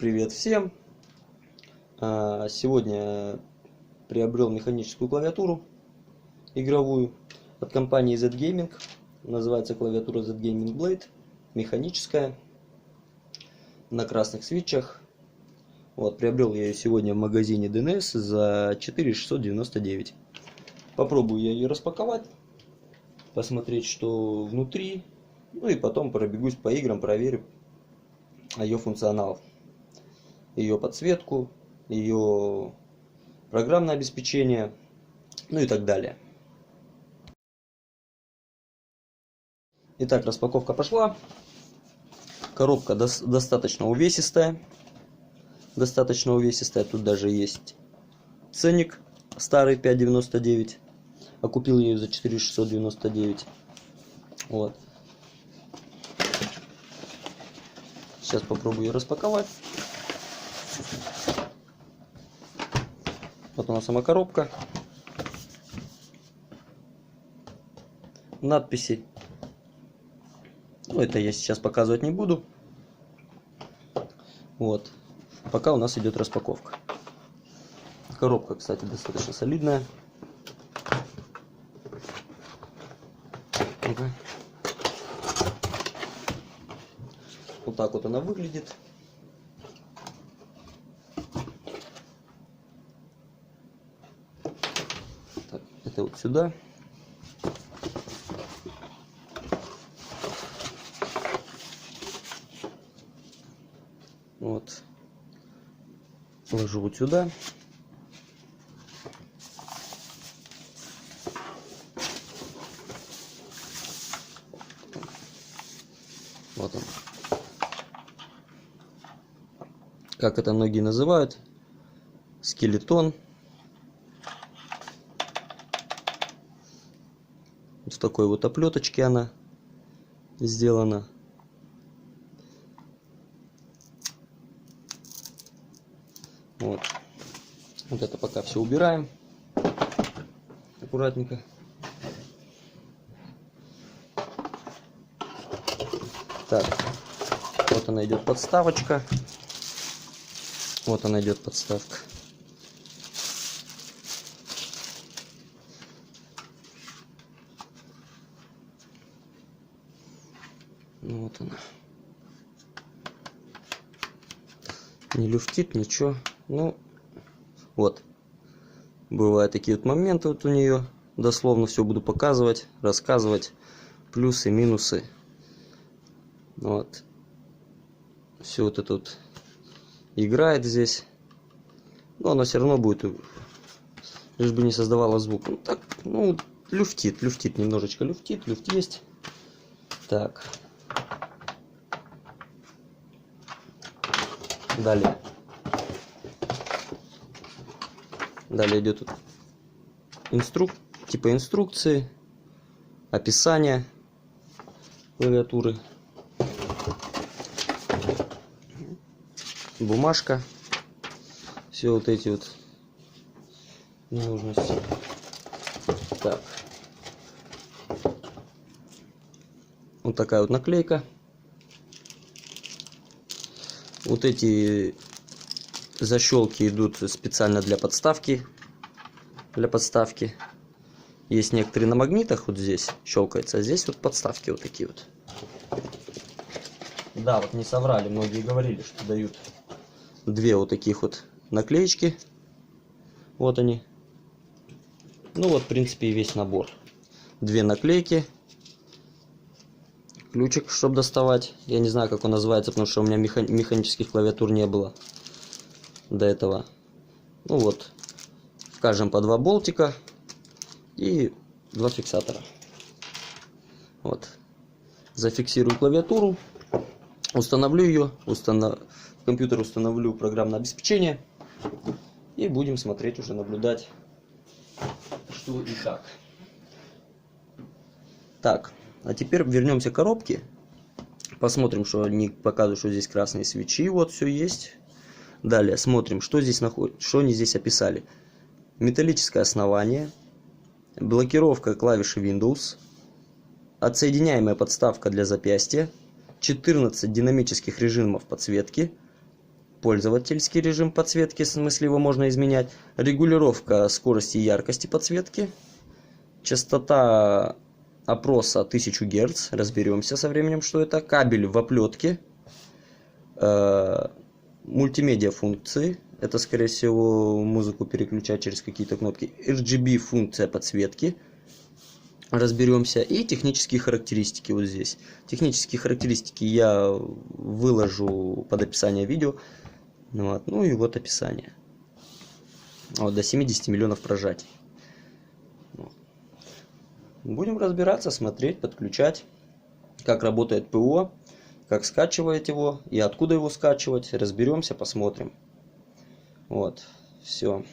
Привет всем! Сегодня приобрел механическую клавиатуру игровую от компании Z Gaming. Называется клавиатура Z Gaming Blade. Механическая, на красных свитчах. Приобрел я ее сегодня в магазине DNS за 4699. Попробую я ее распаковать, посмотреть, что внутри. Ну и потом пробегусь по играм, проверю ее функционал, ее подсветку, ее программное обеспечение, ну и так далее. Итак, распаковка пошла. Коробка достаточно увесистая. Тут даже есть ценник старый 5,99. А купил я ее за 4,699. Сейчас попробую ее распаковать. Вот она, сама коробка. Надписи. Это я сейчас показывать не буду. Пока у нас идет распаковка. Коробка, кстати, достаточно солидная. Вот так вот она выглядит. Так, это вот сюда. Ложу вот сюда. Вот он. Как это многие называют? Скелетон. Вот в такой вот оплеточке она сделана. Вот это пока все убираем аккуратненько. Так, вот она идет подставочка. Вот она идет подставка. Вот она. Не люфтит, ничего. Бывают такие вот моменты у нее. Дословно все буду показывать, рассказывать. Плюсы, минусы. Все вот это вот играет здесь. Но она все равно будет, лишь бы не создавала звук. Люфтит, немножечко люфтит, люфт есть. Так. Далее идет инструкции, описание клавиатуры, бумажка, все вот эти вот ненужности. Так. Вот такая вот наклейка. Вот эти защелки идут специально для подставки. Есть некоторые на магнитах, вот здесь щелкается, а здесь вот подставки вот такие вот. Да, вот не соврали, многие говорили, что дают две вот таких вот наклеечки. Вот они. В принципе, и весь набор. Две наклейки. Ключик, чтобы доставать. Я не знаю, как он называется, потому что у меня механических клавиатур не было до этого. В каждом по два болтика и два фиксатора. Зафиксирую клавиатуру, установлю ее, в компьютер установлю программное обеспечение и будем смотреть, уже наблюдать, что и как. Так, а теперь вернемся к коробке. Посмотрим, что они показывают, что здесь красные свечи. Вот все есть. Далее смотрим, что здесь находится, что они здесь описали. Металлическое основание, блокировка клавиши Windows, отсоединяемая подставка для запястья, 14 динамических режимов подсветки, пользовательский режим подсветки, в смысле его можно изменять. Регулировка скорости и яркости подсветки. Частота опроса 1000 Гц. Разберемся со временем, что это. Кабель в оплетке. Мультимедиа функции. Это, скорее всего, музыку переключать через какие-то кнопки. RGB функция подсветки. Разберемся. И технические характеристики вот здесь. Технические характеристики я выложу под описание видео. Вот. Ну и вот описание. Вот, до 70 миллионов прожатий. Будем разбираться, смотреть, подключать, как работает ПО, как скачивать его и откуда его скачивать. Разберемся, посмотрим. Вот, все.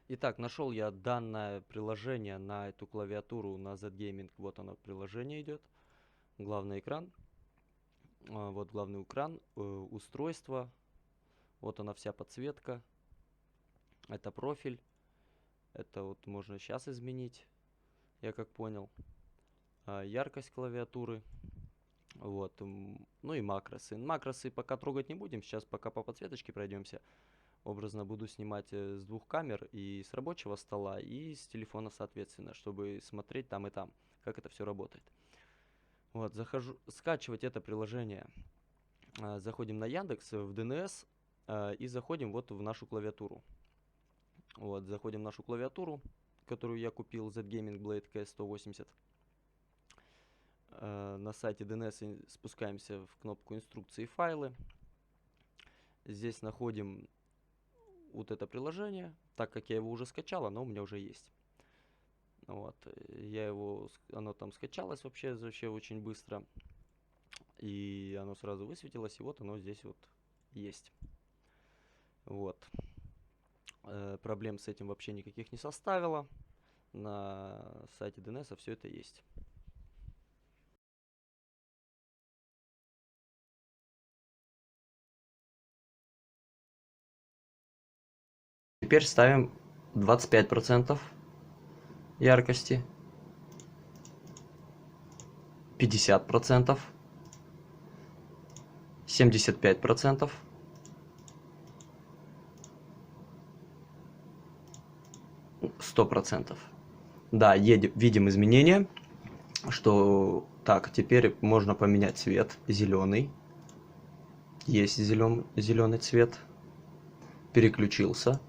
Итак, нашел я данное приложение на эту клавиатуру, на ZGaming. Вот оно, приложение идет. Главный экран. Вот главный экран, устройство. Вот она вся подсветка. Это профиль. Это вот можно сейчас изменить, я как понял. Яркость клавиатуры. Вот. Ну и макросы. Макросы пока трогать не будем. Сейчас пока по подсветочке пройдемся. Образно буду снимать с двух камер. И с рабочего стола, и с телефона соответственно. Чтобы смотреть там и там, как это все работает. Вот. Захожу скачивать это приложение. Заходим на Яндекс, в DNS. И заходим вот в нашу клавиатуру. Вот, заходим в нашу клавиатуру, которую я купил, ZGaming Blade KS180. На сайте DNS спускаемся в кнопку инструкции и файлы. Здесь находим вот это приложение. Так как я его уже скачал, оно у меня уже есть. Вот, оно там скачалось вообще очень быстро. И оно сразу высветилось, и вот оно здесь вот есть. Вот. Проблем с этим вообще никаких не составило. На сайте DNS все это есть. Теперь ставим 25% яркости, 50%, 75%. 100%. Да, видим изменения, что так, теперь можно поменять цвет, зеленый. Есть зеленый цвет. Переключился.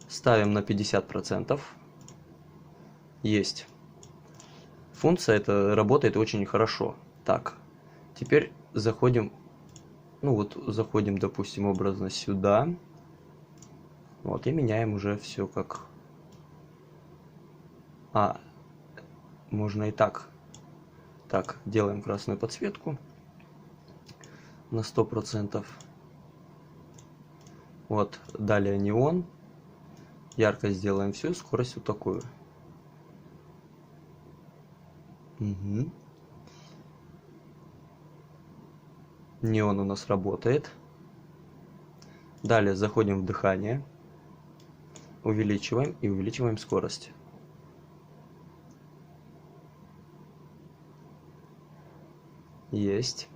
Ставим на 50%. Есть. Функция эта работает очень хорошо. Так, теперь заходим, заходим, допустим, образно сюда. Вот, и меняем уже все как... можно и так. Так, делаем красную подсветку на 100%. Вот, далее неон. Яркость сделаем всю, скорость вот такую. Угу. Неон у нас работает. Далее заходим в дыхание. Увеличиваем и увеличиваем скорость. Есть.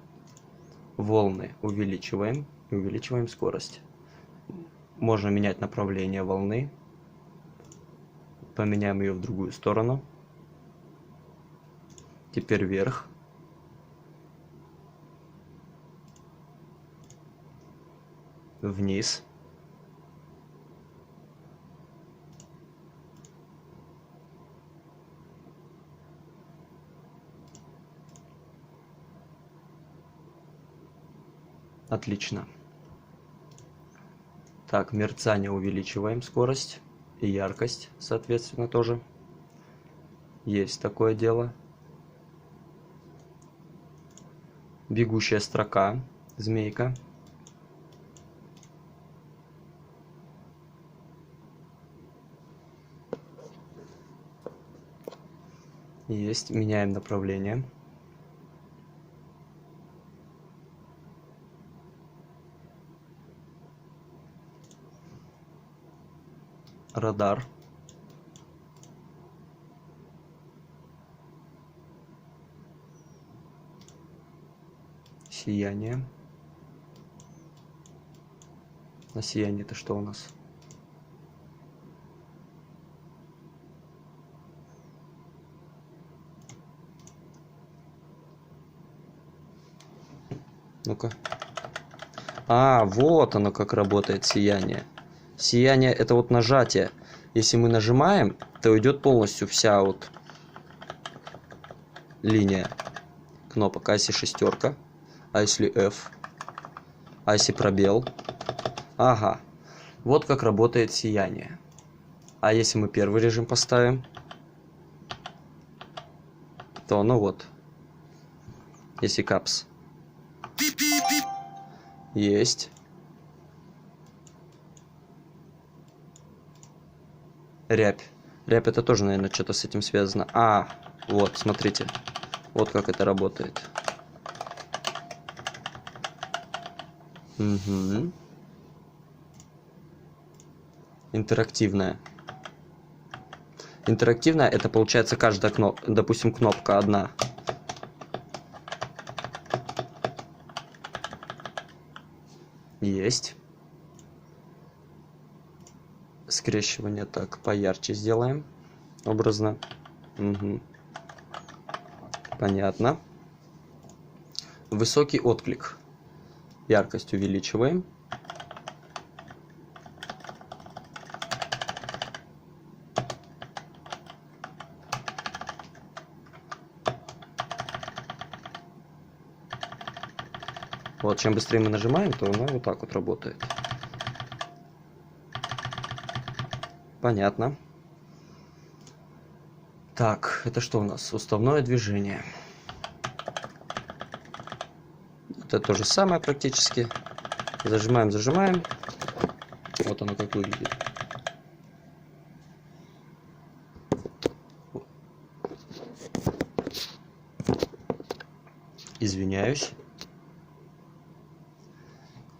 Волны увеличиваем и увеличиваем скорость. Можно менять направление волны. Поменяем ее в другую сторону. Теперь вверх. Вниз. Отлично. Так, мерцание увеличиваем, скорость и яркость, соответственно, тоже. Есть такое дело. Бегущая строка, змейка. Есть, меняем направление. Радар. Сияние. На сиянии это что у нас? Ну-ка. А, вот оно как работает сияние. Сияние это вот нажатие. Если мы нажимаем, то идет полностью вся вот линия кнопок. А если шестерка? А если F? А если пробел? Ага. Вот как работает сияние. А если мы первый режим поставим, то ну вот. Если капс. Есть. Рябь. Рябь это тоже, наверное, что-то с этим связано. А, вот, смотрите. Вот как это работает. Угу. Интерактивная. Интерактивная это получается каждая кнопка, допустим, кнопка одна. Есть. Скрещивание так поярче сделаем. Образно. Угу. Понятно. Высокий отклик. Яркость увеличиваем. Вот, чем быстрее мы нажимаем, то оно вот так вот работает. Понятно. Так, это что у нас? Уставное движение. Это то же самое практически. Зажимаем, зажимаем. Вот оно как выглядит. Извиняюсь.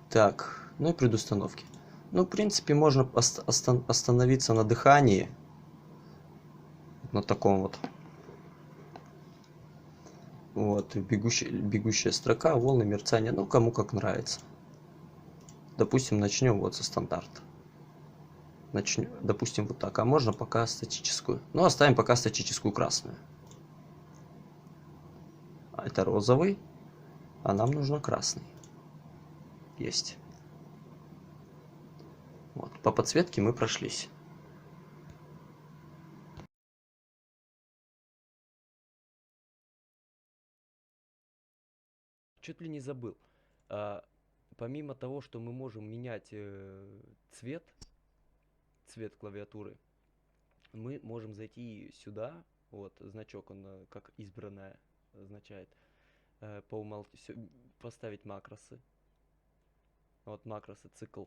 Так, ну и предустановки. Ну, в принципе, можно остановиться на дыхании. На таком вот. Вот, бегущая строка, волны мерцания. Ну, кому как нравится. Допустим, начнем вот со стандарта. Допустим, вот так. А можно пока статическую. Ну, оставим пока статическую красную. А это розовый. А нам нужно красный. Есть. Вот. По подсветке мы прошлись. Чуть ли не забыл. Помимо того, что мы можем менять цвет клавиатуры, мы можем зайти сюда. Вот значок, он как избранное означает. Поставить макросы. Вот макросы, цикл.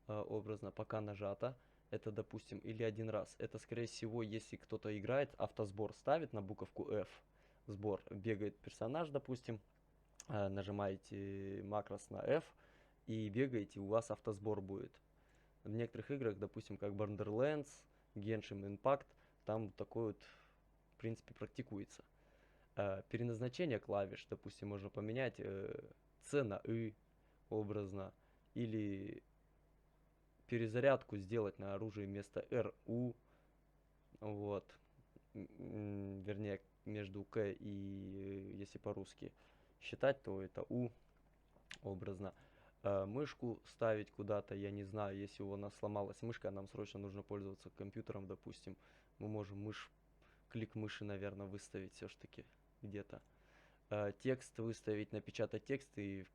Образно, пока нажато. Это, допустим, или один раз. Это, скорее всего, если кто-то играет, автосбор ставит на буковку F. Сбор. Бегает персонаж, допустим. Нажимаете макрос на F и бегаете, у вас автосбор будет. В некоторых играх, допустим, как Borderlands, Genshin Impact, там такой вот, в принципе, практикуется. Переназначение клавиш, допустим, можно поменять C на И образно, или перезарядку сделать на оружие вместо RU, вот, вернее, между К и, если по-русски считать, то это У, образно. Мышку ставить куда-то, я не знаю, если у нас сломалась мышка, нам срочно нужно пользоваться компьютером, допустим, мы можем клик мыши, наверное, выставить все-таки где-то. Текст выставить, напечатать текст и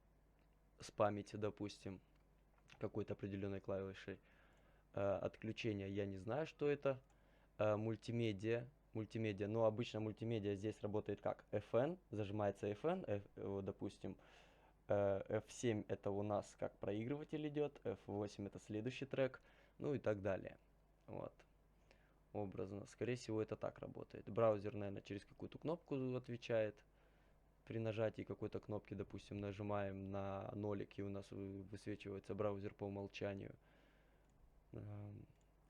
спамить, допустим, какой-то определенной клавишей. Отключение, я не знаю, что это. Мультимедиа, но обычно мультимедиа здесь работает как? FN, зажимается FN, допустим, F7 это у нас как проигрыватель идет, F8 это следующий трек, ну и так далее. Вот. Образно. Скорее всего, это так работает. Браузер, наверное, через какую-то кнопку отвечает. При нажатии какой-то кнопки, допустим, нажимаем на нолик, и у нас высвечивается браузер по умолчанию.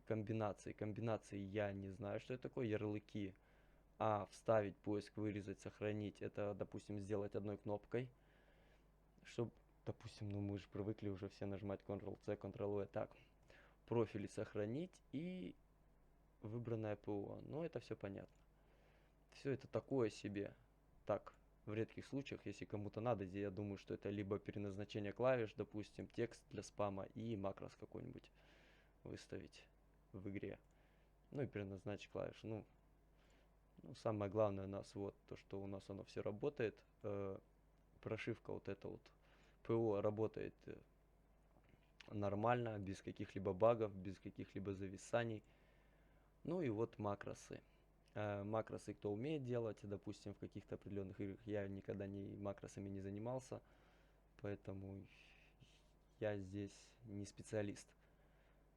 Комбинации я не знаю, что это такое. Ярлыки. Вставить, поиск, вырезать, сохранить. Это, допустим, сделать одной кнопкой. Чтобы допустим, ну мы же привыкли уже все нажимать Ctrl-C, Ctrl-V. Так, профили сохранить и выбранное ПО. Ну, это все понятно. Все это такое себе. Так, в редких случаях, если кому-то надо, я думаю, что это либо переназначение клавиш, допустим, текст для спама и макрос какой-нибудь выставить в игре. Ну и переназначить клавиши. Ну, самое главное у нас вот то, что у нас оно все работает. Прошивка вот эта вот ПО работает нормально, без каких-либо багов, без каких-либо зависаний. Ну и вот макросы. Макросы кто умеет делать, допустим, в каких-то определенных играх. Я никогда макросами не занимался, поэтому я здесь не специалист.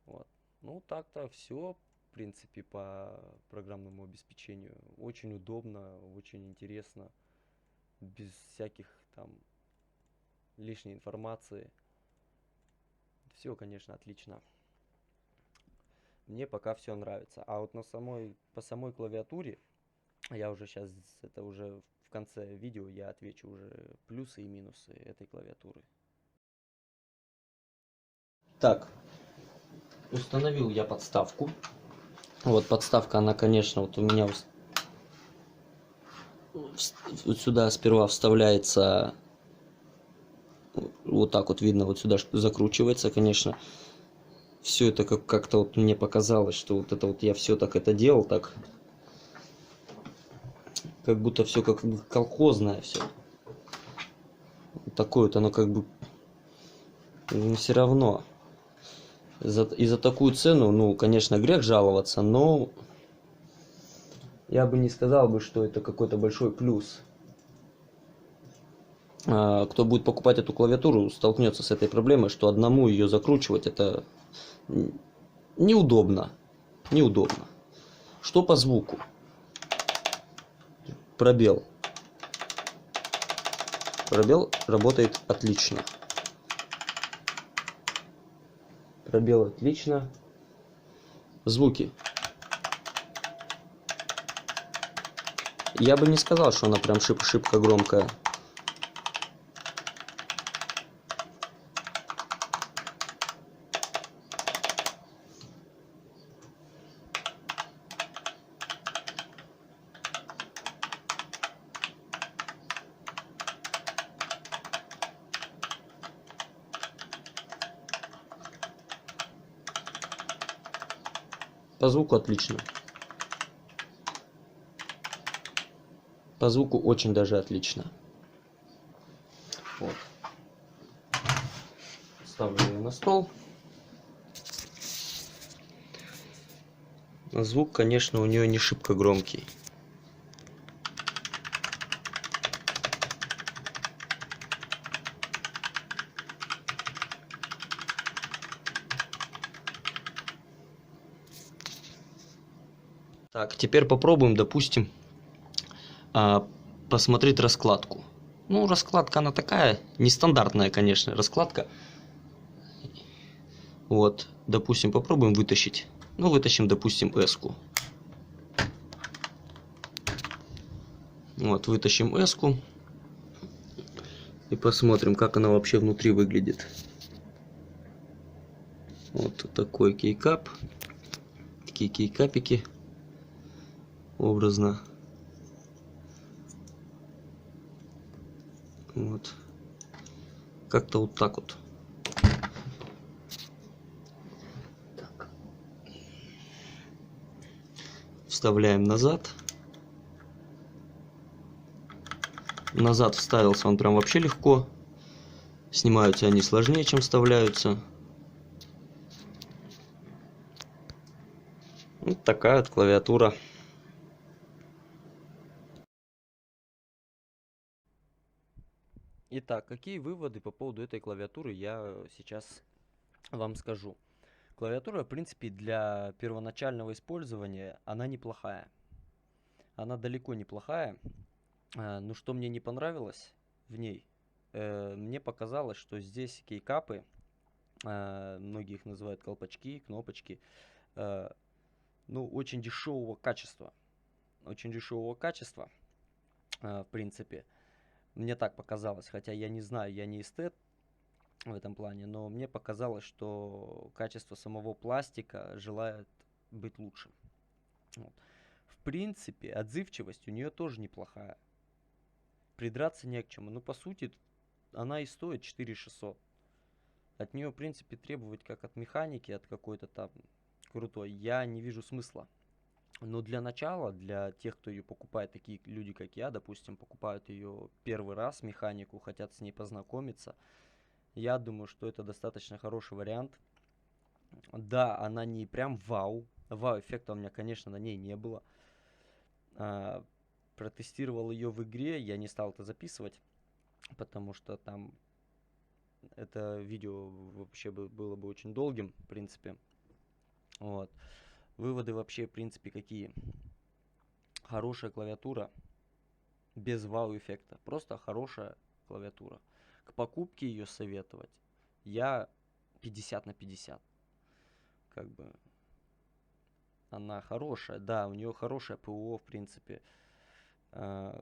Вот. Ну, так-то все, в принципе, по программному обеспечению. Очень удобно, очень интересно, без всяких там лишней информации. Все, конечно, отлично. Мне пока все нравится. А вот по самой клавиатуре, я уже сейчас, это уже в конце видео, я отвечу уже плюсы и минусы этой клавиатуры. Так, установил я подставку. Вот подставка, она, конечно, вот у меня вот сюда сперва вставляется, вот так вот видно, вот сюда закручивается, конечно. Все это как-то вот мне показалось, что вот это вот я все так это делал, так как будто все как бы колхозное все. Такое вот оно как бы, но все равно. И за такую цену, ну, конечно, грех жаловаться, но я бы не сказал бы, что это какой-то большой плюс. Кто будет покупать эту клавиатуру, столкнется с этой проблемой, что одному ее закручивать это неудобно. Неудобно. Что по звуку? Пробел. Пробел работает отлично. Пробел отлично. Звуки. Я бы не сказал, что она прям шибко громкая. По звуку отлично. По звуку очень даже отлично. Вот. Ставлю ее на стол. Звук, конечно, у нее не шибко громкий. Так, теперь попробуем, допустим, посмотреть раскладку. Ну, раскладка она такая, нестандартная, конечно, раскладка. Вот, допустим, попробуем вытащить. Ну, вытащим, допустим, S-ку. Вот, вытащим S-ку. И посмотрим, как она вообще внутри выглядит. Вот такой кейкап. Такие кейкапики. Образно. Вот. Как-то вот так вот. Так. Вставляем назад. Назад вставился он прям вообще легко. Снимаются они сложнее, чем вставляются. Вот такая вот клавиатура. Итак, какие выводы по поводу этой клавиатуры я сейчас вам скажу. Клавиатура, в принципе, для первоначального использования, она неплохая. Она далеко неплохая. Но что мне не понравилось в ней, мне показалось, что здесь кейкапы, многие их называют колпачки, кнопочки, ну, очень дешевого качества. Очень дешевого качества, в принципе. Мне так показалось, хотя я не знаю, я не эстет, в этом плане, но мне показалось, что качество самого пластика желает быть лучше. Вот. В принципе, отзывчивость у нее тоже неплохая. Придраться не к чему. Ну, по сути, она и стоит 4600. От нее, в принципе, требовать как от механики, от какой-то там крутой, я не вижу смысла. Но для начала, для тех, кто ее покупает, такие люди, как я, допустим, покупают ее первый раз, механику, хотят с ней познакомиться, я думаю, что это достаточно хороший вариант. Да, она не прям вау. Вау-эффекта у меня, конечно, на ней не было. А, Протестировал ее в игре, я не стал это записывать, потому что там это видео вообще было бы очень долгим, в принципе. Вот. Выводы вообще, в принципе, какие? Хорошая клавиатура, без вау-эффекта. Просто хорошая клавиатура. К покупке ее советовать я 50 на 50. Как бы она хорошая, да, у нее хорошая ПО, в принципе.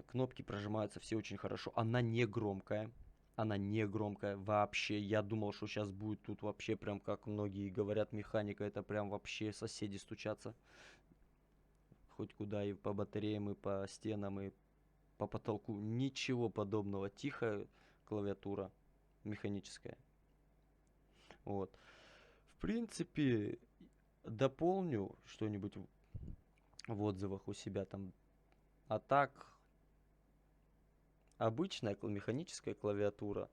Кнопки прожимаются все очень хорошо. Она не громкая. Она не громкая вообще. Я думал, что сейчас будет тут вообще прям, как многие говорят, механика, это прям вообще соседи стучатся. Хоть куда, и по батареям, и по стенам, и по потолку. Ничего подобного. Тихая клавиатура механическая. Вот. В принципе, дополню что-нибудь в отзывах у себя там. А так, обычная механическая клавиатура.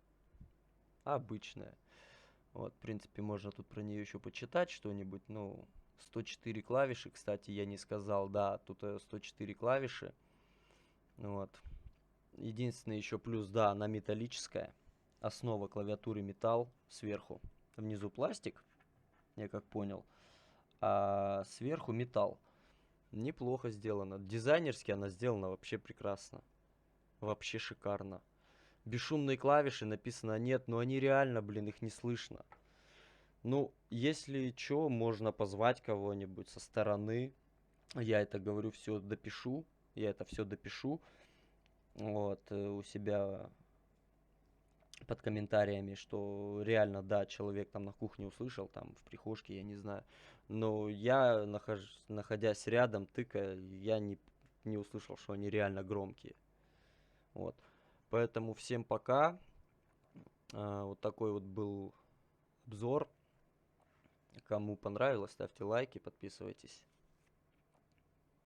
Обычная. Вот, в принципе, можно тут про нее еще почитать что-нибудь. Ну, 104 клавиши, кстати, я не сказал. Да, тут 104 клавиши. Вот. Единственный еще плюс, да, она металлическая. Основа клавиатуры металл сверху. Внизу пластик, я как понял. А сверху металл. Неплохо сделано. Дизайнерски она сделана вообще прекрасно. Вообще шикарно. Бесшумные клавиши написано нет, но они реально, блин, их не слышно. Ну, если что, можно позвать кого-нибудь со стороны. Я это говорю, все допишу. Я это все допишу. Вот, у себя под комментариями, что реально, да, человек там на кухне услышал, там в прихожке, я не знаю. Но я, находясь рядом, тыкая, я не услышал, что они реально громкие. Вот. Поэтому всем пока. Вот такой вот был обзор. Кому понравилось, ставьте лайки, подписывайтесь.